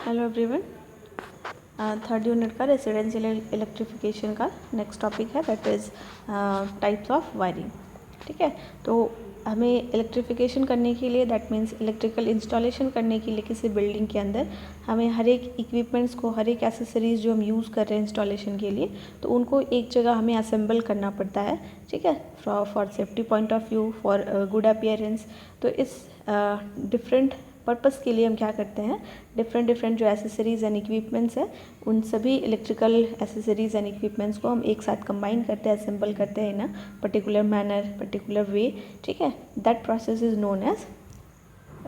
Hello everyone. Third unit का residential electrification का next topic है, that is types of wiring. ठीक है, तो हमें इलेक्ट्रिफिकेशन करने के लिए, दैट मीन्स इलेक्ट्रिकल इंस्टॉलेशन करने के लिए किसी बिल्डिंग के अंदर हमें हर एक इक्विपमेंट्स को, हर एक एसेसरीज़ जो हम यूज़ कर रहे हैं इंस्टॉलेशन के लिए, तो उनको एक जगह हमें असेंबल करना पड़ता है। ठीक है, for safety point of view, for good appearance. तो इस डिफरेंट पर्पस के लिए हम क्या करते हैं, डिफरेंट जो एसेसरीज़ एंड इक्विपमेंट्स हैं, उन सभी इलेक्ट्रिकल एसेसरीज़ एंड इक्विपमेंट्स को हम एक साथ कंबाइन करते हैं, असेंबल करते हैं in a particular manner, particular way. ठीक है, that process is known as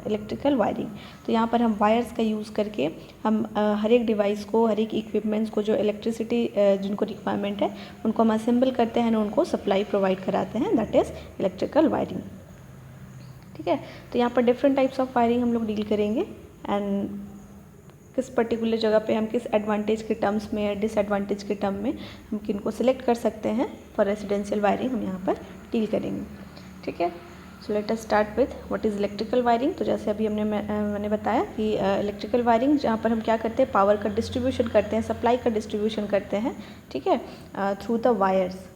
electrical wiring. तो यहाँ पर हम वायर्स का यूज़ करके हम हर एक डिवाइस को, हर एक इक्विपमेंट्स को जो इलेक्ट्रिसिटी जिनको रिक्वायरमेंट है, उनको हम असेंबल करते हैं, उनको सप्लाई प्रोवाइड कराते हैं, दैट इज़ इलेक्ट्रिकल वायरिंग। ठीक है, तो यहाँ पर डिफरेंट टाइप्स ऑफ वायरिंग हम लोग डील करेंगे एंड किस पर्टिकुलर जगह पे हम किस एडवांटेज के टर्म्स में या डिसएडवांटेज के टर्म में हम किनको सिलेक्ट कर सकते हैं फॉर रेसिडेंशियल वायरिंग, हम यहाँ पर डील करेंगे। ठीक है, सो let us start with what is electrical wiring. तो जैसे अभी मैंने बताया कि इलेक्ट्रिकल वायरिंग जहाँ पर हम क्या करते हैं, पावर का डिस्ट्रीब्यूशन करते हैं, सप्लाई का डिस्ट्रीब्यूशन करते हैं। ठीक है, थ्रू द वायर्स।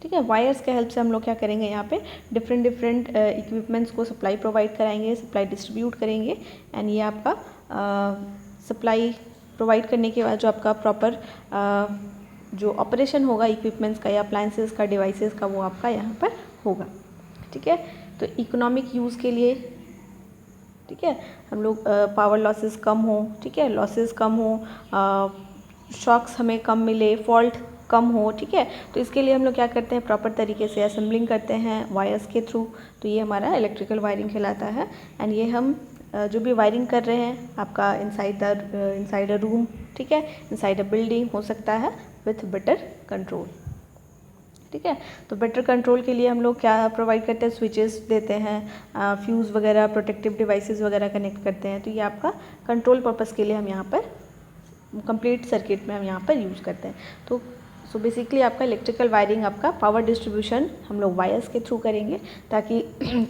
ठीक है, वायर्स के हेल्प से हम लोग क्या करेंगे, यहाँ पे डिफरेंट इक्विपमेंट्स को सप्लाई प्रोवाइड कराएंगे, सप्लाई डिस्ट्रीब्यूट करेंगे एंड ये आपका सप्लाई प्रोवाइड करने के बाद जो आपका प्रॉपर जो ऑपरेशन होगा इक्विपमेंट्स का या अप्लायंसेस का, डिवाइसेस का, वो आपका यहाँ पर होगा। ठीक है, तो इकोनॉमिक यूज़ के लिए, ठीक है, हम लोग पावर लॉसेस कम हो, ठीक है, लॉसेस कम हो, शॉक्स हमें कम मिले, फॉल्ट कम हो। ठीक है, तो इसके लिए हम लोग क्या करते हैं, प्रॉपर तरीके से असेंबलिंग करते हैं वायर्स के थ्रू। तो ये हमारा इलेक्ट्रिकल वायरिंग कहलाता है एंड ये हम जो भी वायरिंग कर रहे हैं आपका इनसाइड अ रूम, ठीक है, इनसाइड अ बिल्डिंग हो सकता है विथ बेटर कंट्रोल। ठीक है, तो बेटर कंट्रोल के लिए हम लोग क्या प्रोवाइड करते हैं, स्विचेस देते हैं, फ्यूज़ वगैरह, प्रोटेक्टिव डिवाइसेस वगैरह कनेक्ट करते हैं। तो ये आपका कंट्रोल पर्पस के लिए हम यहाँ पर कंप्लीट सर्किट में हम यहाँ पर यूज़ करते हैं। तो सो बेसिकली आपका इलेक्ट्रिकल वायरिंग, आपका पावर डिस्ट्रीब्यूशन हम लोग वायर्स के थ्रू करेंगे ताकि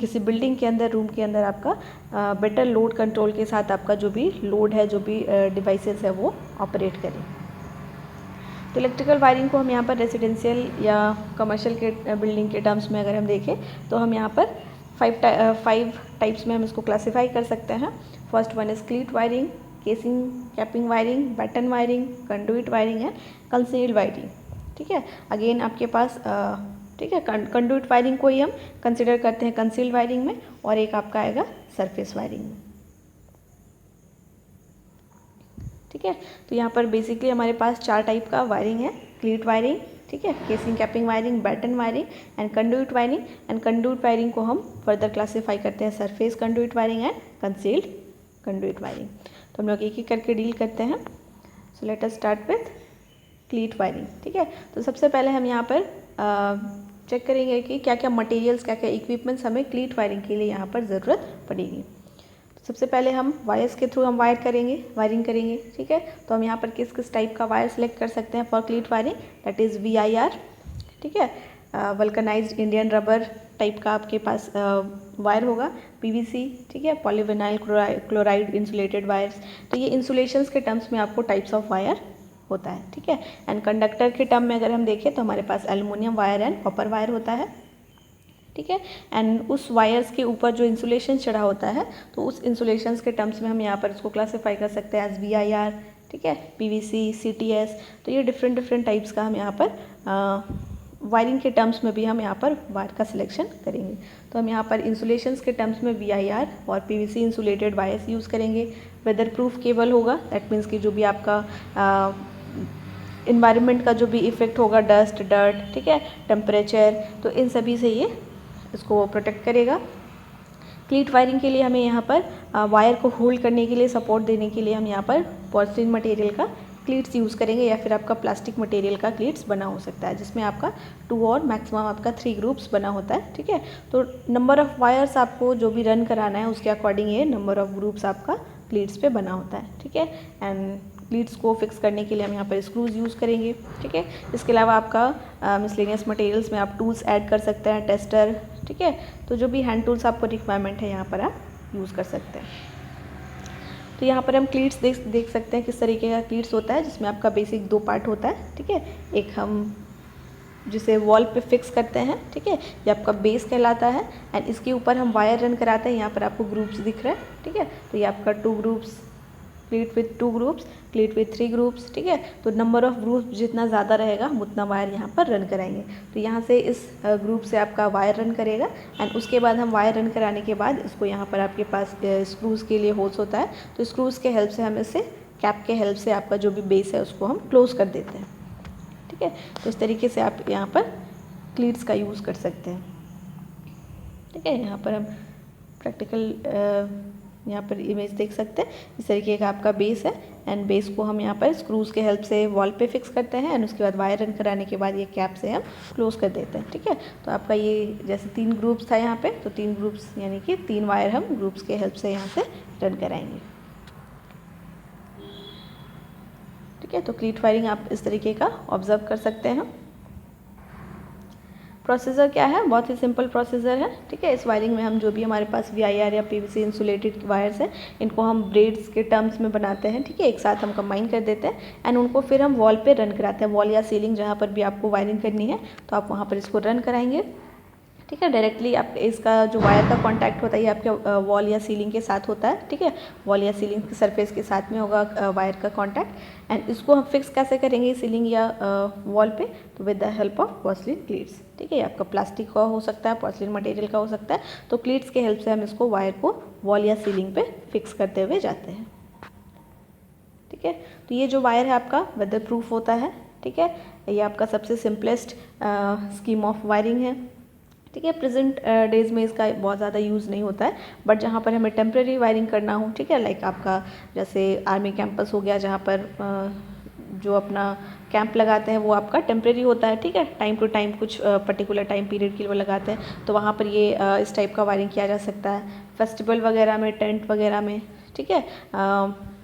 किसी बिल्डिंग के अंदर, रूम के अंदर आपका बेटर लोड कंट्रोल के साथ आपका जो भी लोड है, जो भी डिवाइसेस है, वो ऑपरेट करें। तो इलेक्ट्रिकल वायरिंग को हम यहाँ पर रेसिडेंशियल या कमर्शियल के बिल्डिंग के टर्म्स में अगर हम देखें तो हम यहाँ पर 5 टाइप्स में हम इसको क्लासीफाई कर सकते हैं। First one is cleat wiring, casing capping wiring, batten wiring, conduit wiring and concealed wiring. ठीक है, अगेन आपके पास ठीक है, कंडुइट वायरिंग को ही हम कंसिडर करते हैं कंसील्ड वायरिंग में, और एक आपका आएगा सरफेस वायरिंग में। ठीक है, तो यहाँ पर बेसिकली हमारे पास 4 टाइप का वायरिंग है, क्लीट वायरिंग, ठीक है, casing capping wiring, batten wiring and conduit wiring. And conduit wiring को हम फर्दर क्लासीफाई करते हैं surface conduit wiring and concealed conduit wiring. तो हम लोग एक एक करके डील करते हैं। So let us start with cleat wiring. ठीक है, तो सबसे पहले हम यहाँ पर चेक करेंगे कि क्या क्या मटेरियल्स, क्या क्या इक्विपमेंट्स हमें क्लीट वायरिंग के लिए यहाँ पर ज़रूरत पड़ेगी। तो सबसे पहले हम वायर्स के थ्रू हम वायरिंग करेंगे। ठीक है, तो हम यहाँ पर किस किस टाइप का वायर सेलेक्ट कर सकते हैं for क्लीट wiring, that is VIR। ठीक है, वल्कनाइज्ड इंडियन रबर टाइप का आपके पास वायर होगा, PVC, ठीक है, पॉलीविनाइल क्लोराइड इंसुलेटेड वायर्स। तो ये इंसुलेशंस के टर्म्स में आपको टाइप्स ऑफ वायर होता है। ठीक है, एंड कंडक्टर के टर्म में अगर हम देखें तो हमारे पास aluminium wire and copper wire होता है। ठीक है, एंड उस वायर्स के ऊपर जो इंसुलेशन चढ़ा होता है, तो उस इंसुलेशंस के टर्म्स में हम यहाँ पर इसको क्लासीफाई कर सकते हैं एज VIR। ठीक है, PVC, CTS। तो ये डिफरेंट टाइप्स का हम यहाँ पर वायरिंग के टर्म्स में भी हम यहाँ पर वायर का सिलेक्शन करेंगे। तो हम यहाँ पर इंसुलेशंस के टर्म्स में VIR और PVC इंसुलेटेड वायर्स यूज़ करेंगे। वेदर प्रूफ केबल होगा, दैट मीन्स कि जो भी आपका इन्वायरमेंट का जो भी इफेक्ट होगा, डस्ट, डर्ट, ठीक है, टेम्परेचर, तो इन सभी से ये इसको प्रोटेक्ट करेगा। क्लीट वायरिंग के लिए हमें यहाँ पर वायर को होल्ड करने के लिए, सपोर्ट देने के लिए हम यहाँ पर पॉलीथीन मटेरियल का क्लीट्स यूज़ करेंगे, या फिर आपका प्लास्टिक मटेरियल का क्लीट्स बना हो सकता है, जिसमें आपका 2 और मैक्सिमम आपका 3 ग्रुप्स बना होता है। ठीक है, तो नंबर ऑफ़ वायर्स आपको जो भी रन कराना है उसके अकॉर्डिंग ये नंबर ऑफ़ ग्रुप्स आपका क्लीट्स पे बना होता है। ठीक है, एंड क्लीट्स को फिक्स करने के लिए हम यहाँ पर स्क्रूज यूज़ करेंगे। ठीक है, इसके अलावा आपका मिसलेनियस मटेरियल्स में आप टूल्स ऐड कर सकते हैं, टेस्टर। ठीक है, तो जो भी हैंड टूल्स आपको रिक्वायरमेंट है यहाँ पर आप यूज़ कर सकते हैं। तो यहाँ पर हम क्लीट्स देख सकते हैं किस तरीके का क्लीट्स होता है, जिसमें आपका बेसिक 2 पार्ट होता है, ठीक है। एक हम जिसे वॉल पे फिक्स करते हैं, ठीक है, ये आपका बेस कहलाता है, एंड इसके ऊपर हम वायर रन कराते हैं। यहाँ पर आपको ग्रुप्स दिख रहे हैं, ठीक है। तो ये आपका 2 groups, क्लीट with 2 groups, क्लीट with 3 groups, ठीक है। तो नंबर ऑफ ग्रुप्स जितना ज़्यादा रहेगा हम उतना वायर यहाँ पर रन कराएंगे। तो यहाँ से इस ग्रुप से आपका वायर रन करेगा, एंड उसके बाद हम वायर रन कराने के बाद इसको यहाँ पर आपके पास स्क्रूज़ के लिए होल्स होता है, तो स्क्रूज़ के हेल्प से हम इसे कैप के हेल्प से आपका जो भी बेस है उसको हम क्लोज कर देते हैं, ठीक है। तो इस तरीके से आप यहाँ पर क्लीट्स का यूज़ कर सकते हैं, ठीक है। यहाँ पर हम प्रैक्टिकल यहाँ पर इमेज देख सकते हैं। इस तरीके का आपका बेस है, एंड बेस को हम यहाँ पर स्क्रूज़ के हेल्प से वॉल पे फिक्स करते हैं, एंड उसके बाद वायर रन कराने के बाद ये कैप से हम क्लोज कर देते हैं, ठीक है। तो आपका ये जैसे 3 ग्रुप्स था यहाँ पे, तो 3 ग्रुप्स यानी कि 3 वायर हम ग्रुप्स के हेल्प से यहाँ से रन कराएंगे, ठीक है। तो क्लीट वायरिंग आप इस तरीके का ऑब्जर्व कर सकते हैं। प्रोसीजर क्या है, बहुत ही सिंपल प्रोसीजर है, ठीक है। इस वायरिंग में हम जो भी हमारे पास VIR या PVC इंसुलेटेड वायर्स हैं, इनको हम ब्रेड्स के टर्म्स में बनाते हैं, ठीक है। एक साथ हम कंबाइन कर देते हैं, एंड उनको फिर हम वॉल पे रन कराते हैं। वॉल या सीलिंग जहाँ पर भी आपको वायरिंग करनी है, तो आप वहाँ पर इसको रन कराएंगे, ठीक है। डायरेक्टली आप इसका जो वायर का कांटेक्ट होता है ये आपके वॉल या सीलिंग के साथ होता है, ठीक है। वॉल या सीलिंग के सरफेस के साथ में होगा वायर का कांटेक्ट, एंड इसको हम फिक्स कैसे करेंगे सीलिंग या वॉल पे, तो with the help of porcelain cleats, ठीक है। ये आपका प्लास्टिक का हो सकता है, पोर्सिलेन मटेरियल का हो सकता है। तो क्लीट्स के हेल्प से हम इसको वायर को वॉल या सीलिंग पे फिक्स करते हुए जाते हैं, ठीक है। तो ये जो वायर है आपका वेदर प्रूफ होता है, ठीक है। ये आपका सबसे सिंपलेस्ट स्कीम ऑफ वायरिंग है, ठीक है। प्रेजेंट डेज में इसका बहुत ज़्यादा यूज़ नहीं होता है, बट जहाँ पर हमें टेम्प्रेरी वायरिंग करना हो, ठीक है, लाइक आपका जैसे आर्मी कैंपस हो गया, जहाँ पर जो अपना कैंप लगाते हैं वो आपका टेम्प्रेरी होता है, ठीक है। टाइम टू टाइम कुछ पर्टिकुलर टाइम पीरियड के लिए वो लगाते हैं, तो वहाँ पर ये इस टाइप का वायरिंग किया जा सकता है। फेस्टिवल वगैरह में, टेंट वगैरह में, ठीक है,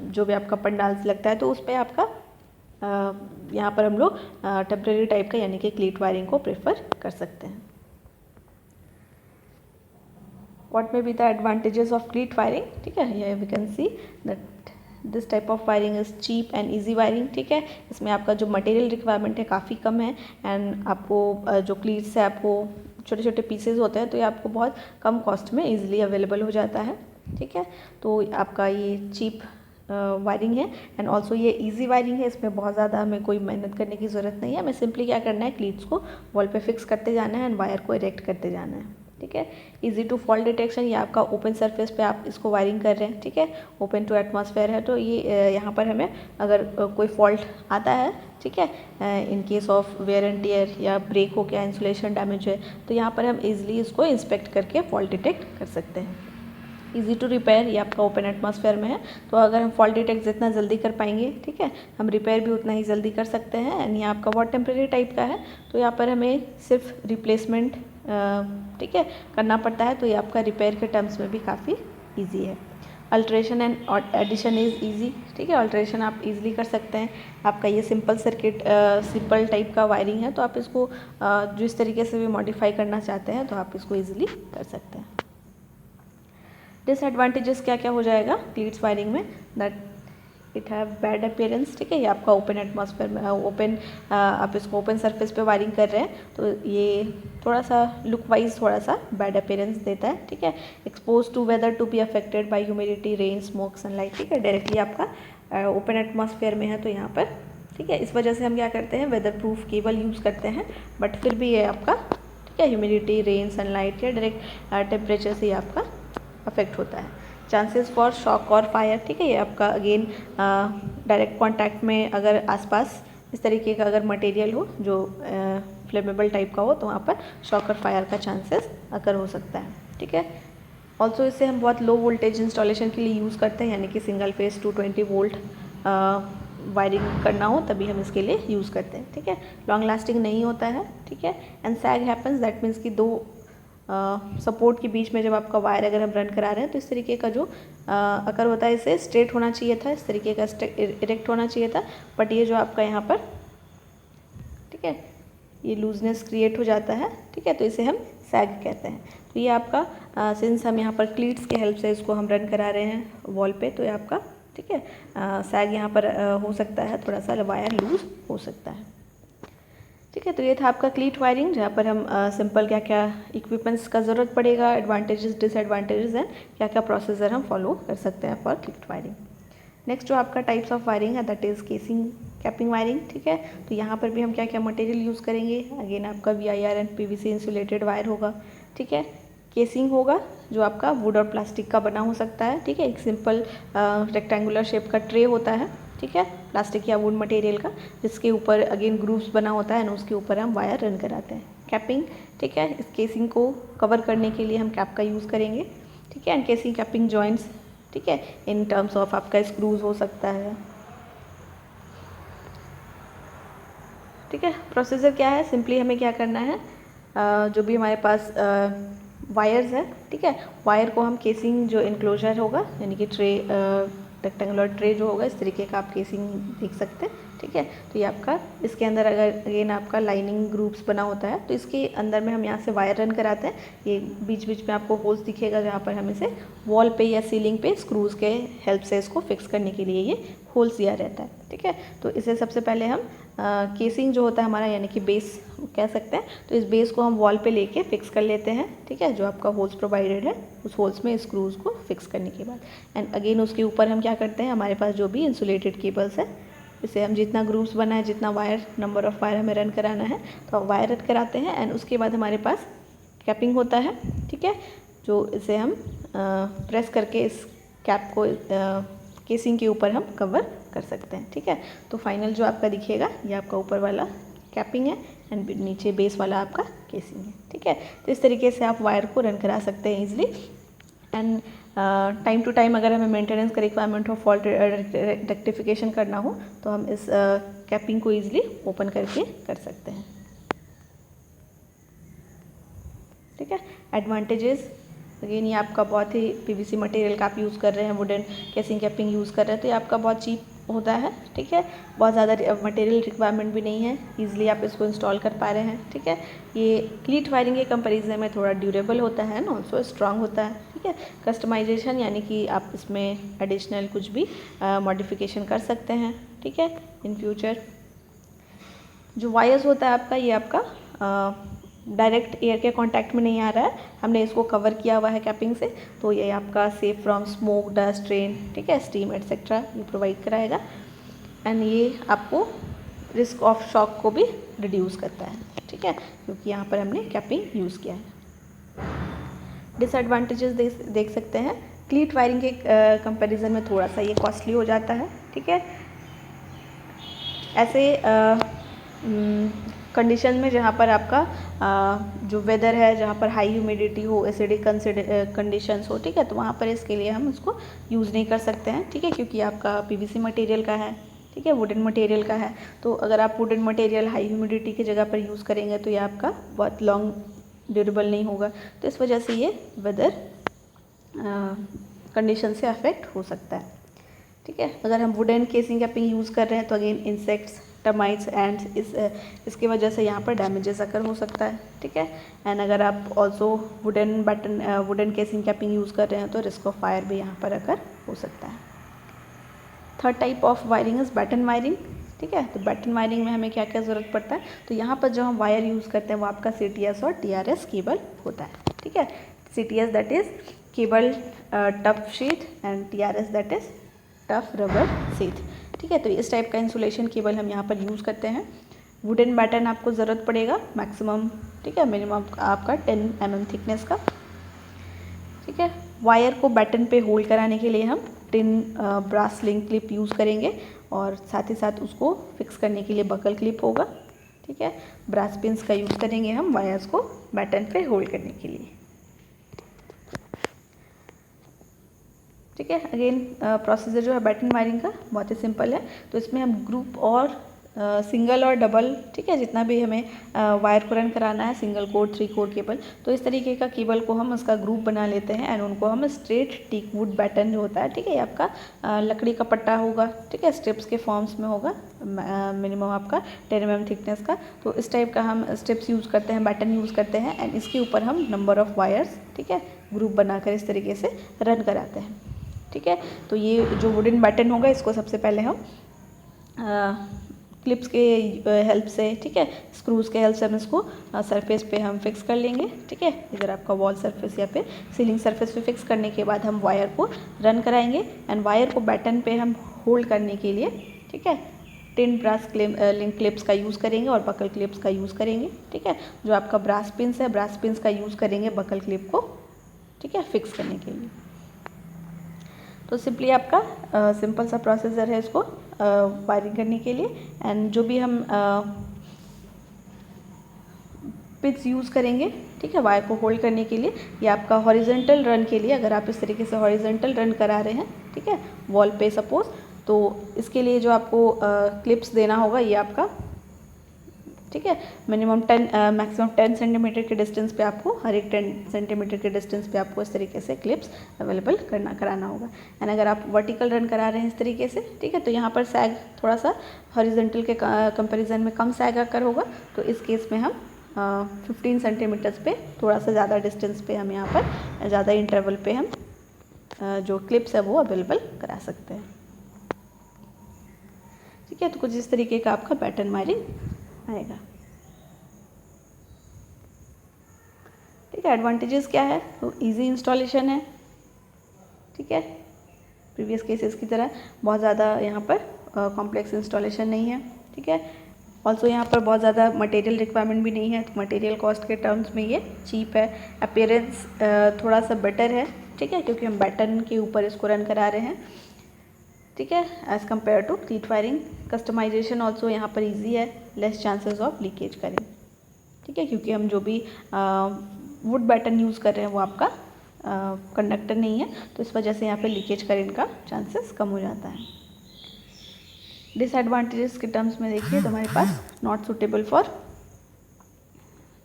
जो भी आपका पंडाल लगता है, तो उस पर आपका यहाँ पर हम लोग टेम्प्रेरी टाइप का यानी कि क्लीट वायरिंग को प्रेफर कर सकते हैं। What may be the advantages of cleat wiring, ठीक है। here we can see that this type of wiring is cheap and easy wiring, ठीक है। इसमें आपका जो मटेरियल रिक्वायरमेंट है काफ़ी कम है, एंड आपको जो क्लीट्स है आपको छोटे छोटे पीसेज होते हैं, तो ये आपको बहुत कम कॉस्ट में इजीली अवेलेबल हो जाता है, ठीक है। तो आपका ये चीप वायरिंग है, एंड ऑल्सो ये इजी वायरिंग है। इसमें बहुत ज़्यादा हमें कोई मेहनत करने की ज़रूरत नहीं है, हमें सिंपली क्या करना है, क्लीट्स को वॉल पे फिक्स करते जाना है, एंड वायर को इरेक्ट करते जाना है, ठीक है। इजी टू फॉल्ट डिटेक्शन, ये आपका ओपन सरफेस पे आप इसको वायरिंग कर रहे हैं, ठीक है, ओपन टू एटमॉस्फेयर है, तो ये यहाँ पर हमें अगर कोई फॉल्ट आता है, ठीक है, in case of wear and tear या ब्रेक हो गया, इंसुलेशन डैमेज है, तो यहाँ पर हम इजीली इसको इंस्पेक्ट करके फॉल्ट डिटेक्ट कर सकते हैं। ईजी टू रिपेयर, ये आपका ओपन एटमॉस्फेयर में है, तो अगर हम फॉल्ट डिटेक्ट जितना जल्दी कर पाएंगे, ठीक है, हम रिपेयर भी उतना ही जल्दी कर सकते हैं। एंड ये आपका बहुत टेम्प्रेरी टाइप का है, तो यहाँ पर हमें सिर्फ रिप्लेसमेंट, ठीक है, करना पड़ता है, तो ये आपका रिपेयर के टर्म्स में भी काफ़ी ईजी है। Alteration and addition is easy, ठीक है, अल्ट्रेशन आप इजीली कर सकते हैं। आपका ये सिंपल सर्किट सिंपल टाइप का वायरिंग है, तो आप इसको जो इस तरीके से भी मॉडिफाई करना चाहते हैं, तो आप इसको ईजिली कर सकते हैं। डिसएडवांटेजेस क्या क्या हो जाएगा क्लीट्स वायरिंग में, that it have bad appearance, ठीक है। ये आपका ओपन एटमॉस्फेयर में आप इसको ओपन सरफेस पे वायरिंग कर रहे हैं, तो ये थोड़ा सा लुक वाइज थोड़ा सा बैड अपीयरेंस देता है, ठीक है। Expose to weather to be affected by humidity, rain, smoke, sunlight, ठीक है, डायरेक्टली आपका ओपन एटमॉस्फेयर में है, तो यहाँ पर, ठीक है, इस वजह से हम क्या करते हैं, वेदर प्रूफ केबल यूज़ करते हैं, बट फिर भी ये आपका, ठीक है, ह्यूमिडिटी, रेन, सनलाइट या डायरेक्ट टेम्परेचर से ये आपका अफेक्ट होता है। चांसेस फॉर शॉक और फायर, ठीक है, ये आपका अगेन डायरेक्ट कांटेक्ट में अगर आसपास इस तरीके का अगर मटेरियल हो जो फ्लेमेबल टाइप का हो, तो वहाँ पर शॉक और फायर का चांसेस अकर हो सकता है, ठीक है। ऑल्सो इसे हम बहुत लो वोल्टेज इंस्टॉलेशन के लिए यूज़ करते हैं, यानी कि सिंगल फेस 220 वोल्ट वायरिंग करना हो तभी हम इसके लिए यूज़ करते हैं, ठीक है। लॉन्ग लास्टिंग नहीं होता है, ठीक है। And sag happens, that means कि दो सपोर्ट के बीच में जब आपका वायर अगर हम रन करा रहे हैं, तो इस तरीके का जो अकर होता है, इसे स्ट्रेट होना चाहिए था, इस तरीके का इरेक्ट होना चाहिए था, बट ये जो आपका यहाँ पर, ठीक है, ये लूजनेस क्रिएट हो जाता है, ठीक है, तो इसे हम सैग कहते हैं। तो ये आपका सिंस हम यहाँ पर क्लीट्स के हेल्प से इसको हम रन करा रहे हैं वॉल पे, तो ये आपका ठीक है। सैग यहाँ पर हो सकता है, थोड़ा सा वायर लूज हो सकता है। ठीक है, तो ये था आपका क्लीट वायरिंग, जहाँ पर हम सिंपल क्या क्या इक्विपमेंट्स का ज़रूरत पड़ेगा, एडवांटेजेस डिसएडवांटेजेस एंड क्या क्या प्रोसीजर हम फॉलो कर सकते हैं फॉर क्लीट वायरिंग। नेक्स्ट जो आपका टाइप्स ऑफ वायरिंग है that is casing capping wiring. ठीक है, तो यहाँ पर भी हम क्या क्या मटेरियल यूज़ करेंगे, अगेन आपका VIR and PVC insulated wire होगा। ठीक है, केसिंग होगा जो आपका वुड और प्लास्टिक का बना हो सकता है। ठीक है, एक सिंपल रेक्टेंगुलर शेप का ट्रे होता है, ठीक है, प्लास्टिक या वुड मटेरियल का, जिसके ऊपर अगेन ग्रूव्स बना होता है और उसके ऊपर हम वायर रन कराते हैं। कैपिंग, ठीक है, इस केसिंग को कवर करने के लिए हम कैप का यूज़ करेंगे। ठीक है, एंड केसिंग कैपिंग जॉइंट्स, ठीक है, इन टर्म्स ऑफ आपका स्क्रूज हो सकता है। ठीक है, प्रोसीजर क्या है, सिंपली हमें क्या करना है, जो भी हमारे पास वायर्स है, ठीक है, वायर को हम केसिंग जो इनक्लोजर होगा यानी कि ट्रे, रेक्टेंगुलर ट्रे जो होगा, इस तरीके का आप केसिंग देख सकते हैं। ठीक है, तो ये आपका, इसके अंदर अगर अगेन आपका लाइनिंग ग्रुप्स बना होता है तो इसके अंदर में हम यहाँ से वायर रन कराते हैं। ये बीच बीच में आपको होल्स दिखेगा जहाँ पर हम इसे वॉल पे या सीलिंग पे स्क्रूज़ के हेल्प से इसको फिक्स करने के लिए ये होल्स दिया रहता है। ठीक है, तो इसे सबसे पहले हम केसिंग जो होता है हमारा यानी कि बेस कह सकते हैं, तो इस बेस को हम वॉल पे लेके फिक्स कर लेते हैं। ठीक है, जो आपका होल्स प्रोवाइडेड है उस होल्स में स्क्रूज़ को फिक्स करने के बाद एंड अगेन उसके ऊपर हम क्या करते हैं, हमारे पास जो भी इंसुलेटेड केबल्स है, इसे हम जितना ग्रूव्स बना है, जितना वायर, नंबर ऑफ़ वायर हमें रन कराना है तो वायर रन कराते हैं एंड उसके बाद हमारे पास कैपिंग होता है। ठीक है, जो इसे हम प्रेस करके इस कैप को केसिंग के ऊपर हम कवर कर सकते हैं। ठीक है, तो फाइनल जो आपका दिखेगा ये आपका ऊपर वाला कैपिंग है एंड नीचे बेस वाला आपका केसिंग है। ठीक है, तो इस तरीके से आप वायर को रन करा सकते हैं easily and time to time अगर हमें मेंटेनेंस का रिक्वायरमेंट हो, फॉल्ट रेक्टिफिकेशन करना हो तो हम इस कैपिंग को ईजिली ओपन करके कर सकते हैं। ठीक है, एडवांटेजेस, अगेन ये आपका बहुत ही PVC मटेरियल का आप यूज़ कर रहे हैं, वुडन केसिंग कैपिंग यूज़ कर रहे हैं तो ये आपका बहुत चीप होता है। ठीक है, बहुत ज़्यादा मटेरियल रिक्वायरमेंट भी नहीं है, ईजिली आप इसको इंस्टॉल कर पा रहे हैं। ठीक है, ये क्लीट वायरिंग के कंपैरिजन में थोड़ा ड्यूरेबल होता है ना, ऑल्सो स्ट्रांग होता है। ठीक है, कस्टमाइजेशन यानी कि आप इसमें एडिशनल कुछ भी मॉडिफिकेशन कर सकते हैं। ठीक है, इन फ्यूचर जो वायर्स होता है आपका, ये आपका डायरेक्ट एयर के कांटेक्ट में नहीं आ रहा है, हमने इसको कवर किया हुआ है कैपिंग से, तो ये आपका safe from smoke, dust, rain, ठीक है, स्टीम एटसेट्रा ये प्रोवाइड कराएगा एंड ये आपको रिस्क ऑफ शॉक को भी रिड्यूस करता है। ठीक है, क्योंकि यहाँ पर हमने कैपिंग यूज़ किया है। डिसएडवांटेजेस देख सकते हैं, क्लीट वायरिंग के कंपैरिजन में थोड़ा सा ये कॉस्टली हो जाता है। ठीक है, ऐसे कंडीशन में जहाँ पर आपका जो वेदर है, जहाँ पर हाई ह्यूमिडिटी हो, एसिडिक कंडीशंस हो, ठीक है, तो वहाँ पर इसके लिए हम उसको यूज़ नहीं कर सकते हैं। ठीक है, क्योंकि आपका PVC मटेरियल का है, ठीक है, वुडन मटेरियल का है, तो अगर आप वुडन मटेरियल हाई ह्यूमिडिटी की जगह पर यूज़ करेंगे तो ये आपका बहुत लॉन्ग ड्यूरेबल नहीं होगा, तो इस वजह से ये वेदर कंडीशन से अफेक्ट हो सकता है। ठीक है, अगर हम वुडन केसिंग कैपिंग यूज़ कर रहे हैं तो अगेन इंसेक्ट्स, टर्माइट्स एंड इसकी वजह से यहाँ पर डैमेजेस अकर हो सकता है। ठीक है, एंड अगर आप also wooden casing capping use कर रहे हैं तो रिस्क ऑफ फायर भी यहाँ पर अकर हो सकता है। Third type of wiring is batten wiring. ठीक है, तो बैटन वायरिंग में हमें क्या क्या ज़रूरत पड़ता है, तो यहाँ पर जो हम वायर यूज़ करते हैं वो आपका CTS और TRS केबल होता है। ठीक है, CTS that is cable tough sheet and TRS that is tough rubber sheet. ठीक है, तो इस टाइप का इंसुलेशन केबल हम यहाँ पर यूज़ करते हैं। वुडन बैटन आपको ज़रूरत पड़ेगा मैक्सिमम, ठीक है, मिनिमम आपका 10 mm थिकनेस का। ठीक है, वायर को बैटन पे होल्ड कराने के लिए हम tin brass link clip use करेंगे और साथ ही साथ उसको फिक्स करने के लिए बकल क्लिप होगा। ठीक है, ब्रास पिन्स का यूज़ करेंगे हम वायर्स को बैटन पे होल्ड करने के लिए। ठीक है, अगेन प्रोसीजर जो है बैटन वायरिंग का बहुत ही सिंपल है, तो इसमें हम ग्रुप और सिंगल और डबल, ठीक है, जितना भी हमें वायर को रन कराना है, सिंगल कोर, 3 कोर केबल, तो इस तरीके का केबल को हम उसका ग्रुप बना लेते हैं एंड उनको हम स्ट्रेट टीक वुड बैटन जो होता है, ठीक है, ये आपका लकड़ी का पट्टा होगा, ठीक है, स्ट्रिप्स के फॉर्म्स में होगा, मिनिमम आपका 10 mm थिकनेस का, तो इस टाइप का हम स्ट्रिप्स यूज़ करते हैं, बैटन यूज़ करते हैं एंड इसके ऊपर हम नंबर ऑफ़ वायर्स, ठीक है, ग्रुप बनाकर इस तरीके से रन कराते हैं। ठीक है। तो ये जो वुडन बैटन होगा इसको सबसे पहले हम क्लिप्स के हेल्प से, ठीक है, स्क्रूज़ के हेल्प से हम इसको सरफेस पे हम फिक्स कर लेंगे, ठीक है। इधर आपका वॉल सरफेस या फिर सीलिंग सरफेस पे फिक्स करने के बाद हम वायर को रन कराएंगे एंड वायर को बैटन पे हम होल्ड करने के लिए, ठीक है, टिन ब्रास लिंक क्लिप्स का यूज़ करेंगे और बकल क्लिप्स का यूज़ करेंगे, ठीक है। जो आपका ब्रास पिन्स है, ब्रास पिन्स का यूज़ करेंगे बकल क्लिप को, ठीक है, फिक्स करने के लिए। तो सिंपली आपका सिंपल सा प्रोसीजर है इसको वायरिंग करने के लिए। एंड जो भी हम पिन्स यूज़ करेंगे, ठीक है, वायर को होल्ड करने के लिए, ये आपका हॉरिजॉन्टल रन के लिए, अगर आप इस तरीके से हॉरिजॉन्टल रन करा रहे हैं, ठीक है, वॉल पे सपोज, तो इसके लिए जो आपको क्लिप्स देना होगा ये आपका, ठीक है, मिनिमम 10 मैक्सिमम 10 सेंटीमीटर के डिस्टेंस पे आपको, हर एक 10 सेंटीमीटर के डिस्टेंस पे आपको इस तरीके से क्लिप्स अवेलेबल कराना होगा। एंड अगर आप वर्टिकल रन करा रहे हैं इस तरीके से, ठीक है, तो यहाँ पर सैग थोड़ा सा हॉरिजॉन्टल के कंपैरिजन में कम सैग आकर होगा, तो इस केस में हम 15 सेंटीमीटर्स पे थोड़ा सा ज़्यादा डिस्टेंस पे हम यहाँ पर ज़्यादा इंटरवल पे हम जो क्लिप्स है वो अवेलेबल करा सकते हैं, ठीक है। तो कुछ इस तरीके का आपका पैटर्न वायरिंग आएगा, ठीक है। एडवांटेजेस क्या है, तो इजी इंस्टॉलेशन है, ठीक है, प्रीवियस केसेस की तरह बहुत ज़्यादा यहाँ पर कॉम्प्लेक्स इंस्टॉलेशन नहीं है, ठीक है। ऑल्सो यहाँ पर बहुत ज़्यादा मटेरियल रिक्वायरमेंट भी नहीं है, तो मटेरियल कॉस्ट के टर्म्स में ये चीप है। अपीयरेंस थोड़ा सा बेटर है, ठीक है, क्योंकि हम बैटन के ऊपर इसको रन करा रहे हैं, ठीक है, as compare to cleat wiring. Customization also यहाँ पर ईजी है, लेस चांसेस ऑफ लीकेज करें, ठीक है, क्योंकि हम जो भी वुड बैटन यूज़ कर रहे हैं वो आपका कंडक्टर नहीं है, तो इस वजह से यहाँ पे लीकेज करंट का चांसेस कम हो जाता है। डिसएडवांटेजेस के टर्म्स में देखिए तो हमारे पास not suitable for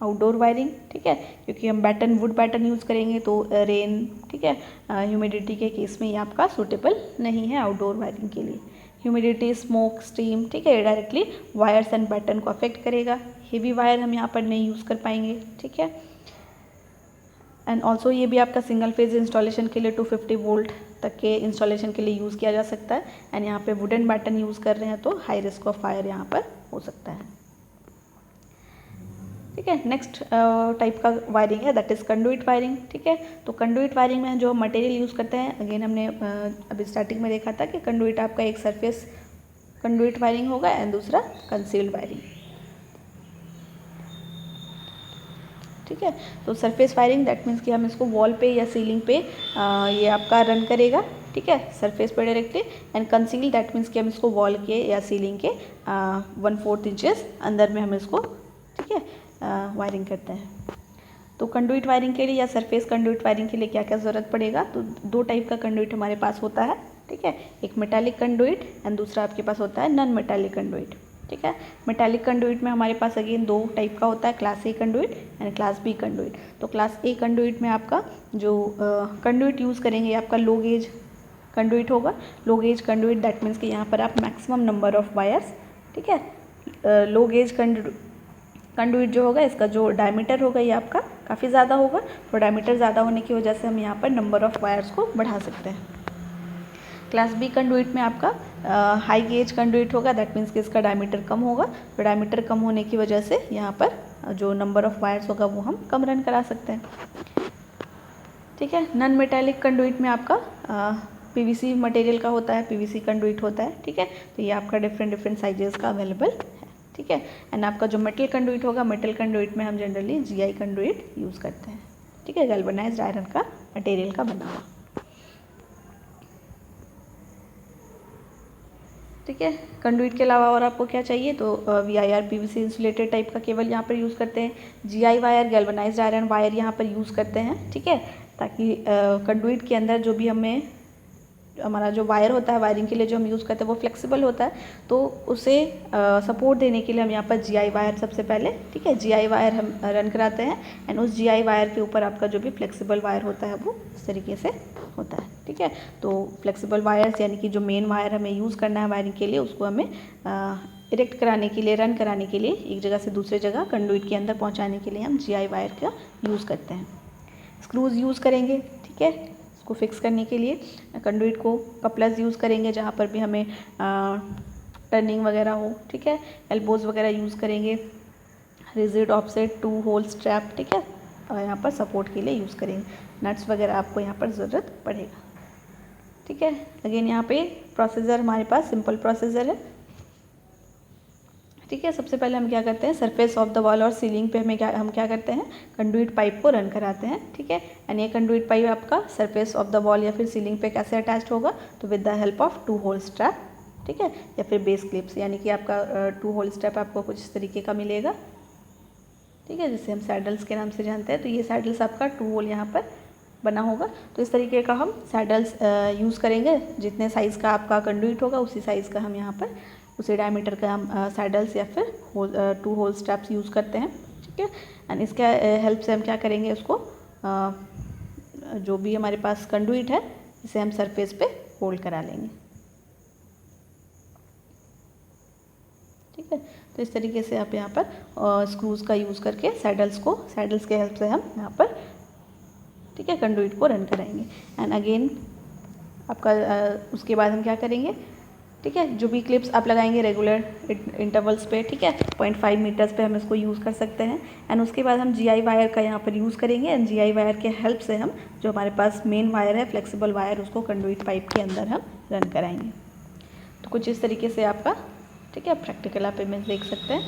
outdoor wiring, ठीक है, क्योंकि हम वुड बैटन यूज़ करेंगे तो रेन, ठीक है, ह्यूमिडिटी के केस में ये आपका सूटेबल नहीं है आउटडोर वायरिंग के लिए। ह्यूमिडिटी, स्मोक, स्टीम, ठीक है, डायरेक्टली वायर्स एंड बैटन को अफेक्ट करेगा। हेवी वायर हम यहाँ पर नहीं यूज़ कर पाएंगे, ठीक है। एंड ऑल्सो ये भी आपका सिंगल फेज इंस्टॉलेशन के लिए 250 वोल्ट तक के इंस्टॉलेशन के लिए यूज़ किया जा सकता है। एंड यहाँ पे वुडन बैटन यूज़ कर रहे हैं तो हाई रिस्क ऑफ फायर यहाँ पर हो सकता है, ठीक है। नेक्स्ट टाइप का वायरिंग है दैट इज़ कंडुइट वायरिंग, ठीक है। तो कंडुइट वायरिंग में जो मटेरियल यूज़ करते हैं, अगेन हमने अभी स्टार्टिंग में देखा था कि कंडुइट आपका एक सरफेस कंडुइट वायरिंग होगा एंड दूसरा कंसील्ड वायरिंग, ठीक है। तो सरफेस वायरिंग दैट मीन्स कि हम इसको वॉल पे या सीलिंग पे ये आपका रन करेगा, ठीक है, सरफेस पे directly. And conceal that means कि हम इसको वॉल के या सीलिंग के 1/4 इंचेस अंदर में हम इसको, ठीक है, वायरिंग करते हैं। तो कंडुइट वायरिंग के लिए या सरफेस कंडुइट वायरिंग के लिए क्या क्या ज़रूरत पड़ेगा, तो दो टाइप का कंडुइट हमारे पास होता है, ठीक है, एक मेटालिक कंडुइट एंड दूसरा आपके पास होता है नॉन मेटालिक कंडुइट, ठीक है। मेटालिक कंडुइट में हमारे पास अगेन दो टाइप का होता है, class A conduit and class B conduit. तो क्लास ए कंडुइट में आपका जो कंडुइट यूज़ करेंगे आपका लो गेज कंडुइट होगा। लो गेज कंडुइट दैट मीन्स कि यहाँ पर आप मैक्सिमम नंबर ऑफ वायर्स, ठीक है, लो गेज कंडुइट जो होगा इसका जो डायमीटर होगा ये आपका काफ़ी ज़्यादा होगा, तो डायमीटर ज़्यादा होने की वजह से हम यहाँ पर नंबर ऑफ वायर्स को बढ़ा सकते हैं। क्लास बी कंडुइट में आपका हाई गेज कंडुइट होगा, दैट मीन्स कि इसका डायमीटर कम होगा, तो डायमीटर कम होने की वजह से यहाँ पर जो नंबर ऑफ वायर्स होगा वो हम कम रन करा सकते हैं, ठीक है। नॉन मेटालिक कंडुइट में आपका पीवीसी मटेरियल का होता है, पीवीसी कंडुइट होता है, ठीक है। तो ये आपका डिफरेंट साइजेस का अवेलेबल है, ठीक है। एंड आपका जो मेटल कंडुइट होगा, मेटल कंडुइट में हम जनरली जीआई कंडुइट यूज़ करते हैं, ठीक है, गैल्वेनाइज्ड आयरन का मटेरियल का बना हुआ, ठीक है। कंडुइट के अलावा और आपको क्या चाहिए, तो VIR PVC इंसुलेटेड टाइप का केबल यहाँ पर यूज़ करते हैं। GI wire, galvanised iron wire यहाँ पर यूज़ करते हैं, ठीक है, ताकि कंडुइट के अंदर जो भी हमारा जो वायर होता है वायरिंग के लिए जो हम यूज़ करते हैं वो फ्लेक्सिबल होता है, तो उसे सपोर्ट देने के लिए हम यहाँ पर GI वायर सबसे पहले, ठीक है, GI वायर हम रन कराते हैं। एंड उस GI वायर के ऊपर आपका जो भी फ्लेक्सिबल वायर होता है वो इस तरीके से होता है, ठीक है। तो फ्लेक्सिबल वायर्स यानी कि जो मेन वायर हमें यूज़ करना है वायरिंग के लिए, उसको हमें इरेक्ट कराने के लिए, रन कराने के लिए, एक जगह से दूसरी जगह कंडुइट के अंदर पहुँचाने के लिए हम GI वायर का यूज़ करते हैं। स्क्रूज़ यूज़ करेंगे, ठीक है, उसको फिक्स करने के लिए कंडुइट को कपलर्स यूज़ करेंगे जहाँ पर भी हमें टर्निंग वगैरह हो, ठीक है। एल्बोज वगैरह यूज़ करेंगे, रिजिड ऑफसेट 2 होल स्ट्रैप, ठीक है। और यहाँ पर सपोर्ट के लिए यूज़ करेंगे, नट्स वगैरह आपको यहाँ पर ज़रूरत पड़ेगा, ठीक है। अगेन यहाँ पे प्रोसीजर हमारे पास सिंपल प्रोसीजर है, ठीक है। सबसे पहले हम क्या करते हैं, सरफेस ऑफ द वॉल और सीलिंग पे हम क्या करते हैं, कंडुइट पाइप को रन कराते हैं, ठीक है। एंड ये कंडुइट पाइप आपका सरफेस ऑफ द वॉल या फिर सीलिंग पे कैसे अटैच होगा, तो with the help of 2 hole strap, ठीक है, या फिर बेस क्लिप्स, यानी कि आपका 2 होल स्ट्रैप आपको कुछ इस तरीके का मिलेगा, ठीक है, जिसे हम सैडल्स के नाम से जानते हैं। तो ये सैडल्स आपका 2 होल यहाँ पर बना होगा। तो इस तरीके का हम सैडल्स यूज़ करेंगे, जितने साइज़ का आपका कंडुइट होगा उसी साइज़ का हम यहाँ पर, उसी डायमीटर का हम सैडल्स या फिर 2 होल स्ट्रैप्स यूज़ करते हैं, ठीक है। एंड इसके हेल्प से हम क्या करेंगे, उसको जो भी हमारे पास कंडुइट है इसे हम सरफेस पे होल्ड करा लेंगे, ठीक है। तो इस तरीके से आप यहाँ पर स्क्रूज़ का यूज़ करके सैडल्स के हेल्प से हम यहाँ पर, ठीक है, कंडुइट को रन कराएंगे। एंड अगेन आपका उसके बाद हम क्या करेंगे, ठीक है, जो भी क्लिप्स आप लगाएंगे रेगुलर इंटरवल्स पे, ठीक है, 0.5 मीटर्स पे हम इसको यूज़ कर सकते हैं। एंड उसके बाद हम GI वायर का यहाँ पर यूज़ करेंगे। एंड GI वायर के हेल्प से हम जो हमारे पास मेन वायर है, फ्लेक्सिबल वायर, उसको कंडुइट पाइप के अंदर हम रन कराएंगे। तो कुछ इस तरीके से आपका, ठीक है, प्रैक्टिकल आप इमेज देख सकते हैं।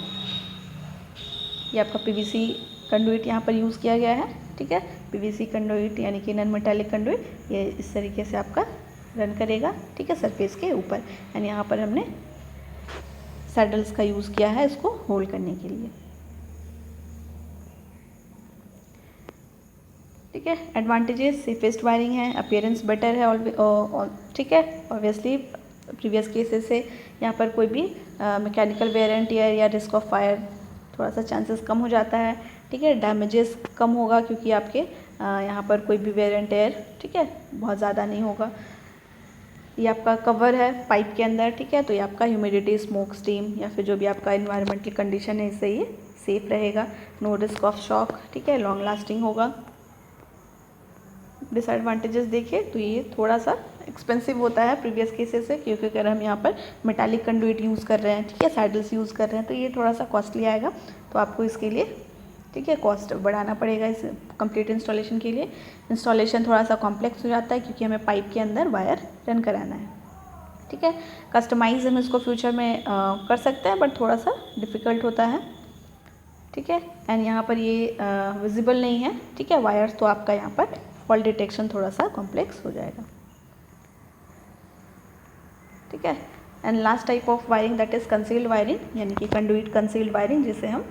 ये आपका PVC कंडुइट यहाँ पर यूज़ किया गया है, ठीक है। PVC कंडुइट यानी कि नॉन मेटालिक कंडुइट, ये इस तरीके से आपका रन करेगा, ठीक है, सरफेस के ऊपर। एंड यहाँ पर हमने सैडल्स का यूज़ किया है इसको होल्ड करने के लिए, ठीक है। एडवांटेजेस, सेफेस्ट वायरिंग है, अपीयरेंस बेटर है, ठीक है। ऑब्वियसली प्रीवियस केसेस से यहाँ पर कोई भी मैकेनिकल वेयर एंड टियर या रिस्क ऑफ फायर थोड़ा सा चांसेस कम हो जाता है, ठीक है। डैमेजेस कम होगा क्योंकि आपके यहाँ पर कोई भी वेयर एंड टियर, ठीक है, बहुत ज़्यादा नहीं होगा। ये आपका कवर है पाइप के अंदर, ठीक है, तो ये आपका ह्यूमिडिटी, स्मोक, स्टीम या फिर जो भी आपका इन्वायरमेंटल कंडीशन है इससे ये सेफ रहेगा। नो रिस्क ऑफ शॉक, ठीक है, लॉन्ग लास्टिंग होगा। डिसएडवांटेजेस देखिए तो ये थोड़ा सा एक्सपेंसिव होता है प्रीवियस केसेस से, क्योंकि अगर हम यहाँ पर मेटालिक कंडुइट यूज़ कर रहे हैं, ठीक है, सैडल्स यूज़ कर रहे हैं, तो ये थोड़ा सा कॉस्टली आएगा। तो आपको इसके लिए, ठीक है, कॉस्ट बढ़ाना पड़ेगा इस कंप्लीट इंस्टॉलेशन के लिए। इंस्टॉलेशन थोड़ा सा कॉम्प्लेक्स हो जाता है क्योंकि हमें पाइप के अंदर वायर रन कराना है, ठीक है। कस्टमाइज हम इसको फ्यूचर में कर सकते हैं, बट थोड़ा सा डिफ़िकल्ट होता है, ठीक है। एंड यहाँ पर ये विजिबल नहीं है, ठीक है, वायर, तो आपका यहाँ पर फॉल्ट डिटेक्शन थोड़ा सा कॉम्प्लेक्स हो जाएगा, ठीक है। And last type of wiring that is concealed wiring, यानी कि कंडुइट कंसील्ड वायरिंग, जिसे हम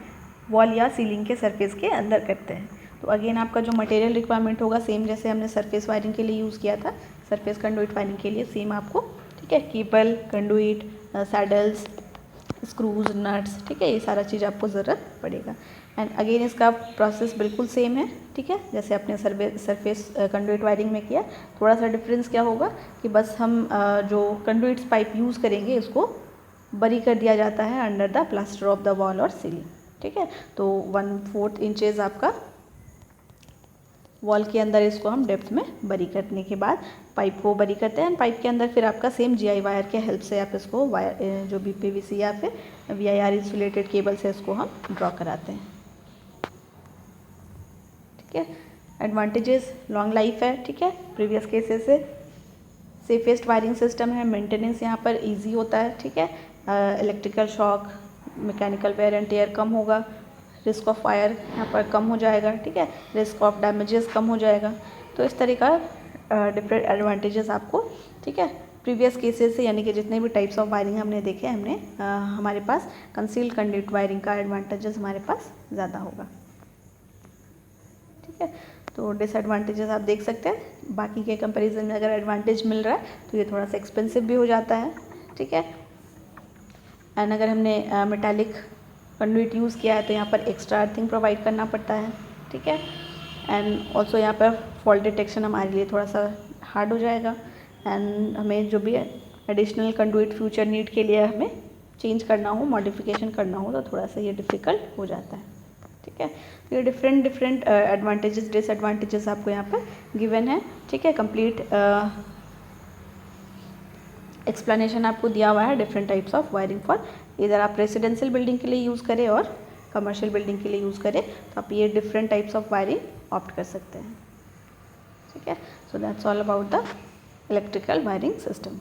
वॉल या सीलिंग के सरफेस के अंदर करते हैं। तो अगेन आपका जो मटेरियल रिक्वायरमेंट होगा सेम जैसे हमने सरफेस वायरिंग के लिए यूज़ किया था, सरफेस कंडुइट वायरिंग के लिए सेम आपको, ठीक है, cable, conduit, saddles, screws, nuts, ठीक है, ये सारा चीज़ आपको ज़रूरत पड़ेगा। एंड अगेन इसका प्रोसेस बिल्कुल सेम है, ठीक है, जैसे अपने सरफेस कंडुइट वायरिंग में किया। थोड़ा सा डिफरेंस क्या होगा कि बस हम जो कंडुइट्स पाइप यूज़ करेंगे इसको बरी कर दिया जाता है under the plaster of the wall और सीलिंग, ठीक है। तो 1/4 इंचेस आपका वॉल के अंदर इसको हम डेप्थ में बरी करने के बाद पाइप को बरी करते हैं। पाइप के अंदर फिर आपका सेम GI वायर के हेल्प से आप इसको वायर जो भी PVC या फिर VIR इंसुलेटेड केबल से इसको हम ड्रॉ कराते हैं, ठीक है। एडवांटेजेस, लॉन्ग लाइफ है, ठीक है, प्रीवियस केसेस से सेफेस्ट वायरिंग सिस्टम है, मेंटेनेंस यहाँ पर इजी होता है, ठीक है। Electrical shock, mechanical wear and tear कम होगा, रिस्क ऑफ फायर यहाँ पर कम हो जाएगा, ठीक है, रिस्क ऑफ डैमेजेस कम हो जाएगा। तो इस तरह का डिफरेंट एडवांटेजेस आपको, ठीक है, प्रीवियस केसेस से, यानी कि जितने भी टाइप्स ऑफ वायरिंग हमने देखे हमने हमारे पास कंसील्ड कंडक्ट वायरिंग का एडवांटेजेस हमारे पास ज़्यादा होगा, ठीक है। तो डिसएडवांटेजेस आप देख सकते हैं, बाकी के कंपैरिजन में अगर एडवांटेज मिल रहा है तो ये थोड़ा सा एक्सपेंसिव भी हो जाता है, ठीक है। एंड अगर हमने मेटालिक कंडुइट यूज़ किया है तो यहाँ पर एक्स्ट्रा अर्थिंग प्रोवाइड करना पड़ता है, ठीक है। एंड ऑल्सो यहाँ पर फॉल्ट डिटेक्शन हमारे लिए थोड़ा सा हार्ड हो जाएगा। एंड हमें जो भी एडिशनल कंडुइट फ्यूचर नीड के लिए हमें चेंज करना हो, मॉडिफिकेशन करना हो, तो थोड़ा सा ये डिफ़िकल्ट हो जाता है, ठीक है। ठीक है। तो ये डिफरेंट एडवांटेजेस डिसएडवांटेजेस आपको यहाँ पर गिवन है, ठीक है। कंप्लीट एक्सप्लेनेशन आपको दिया हुआ है different types of wiring for, इधर आप रेजिडेंशियल बिल्डिंग के लिए यूज़ करें और कमर्शियल बिल्डिंग के लिए यूज़ करें, तो आप ये different types of wiring opt कर सकते हैं, ठीक है। So that's all about the electrical wiring system.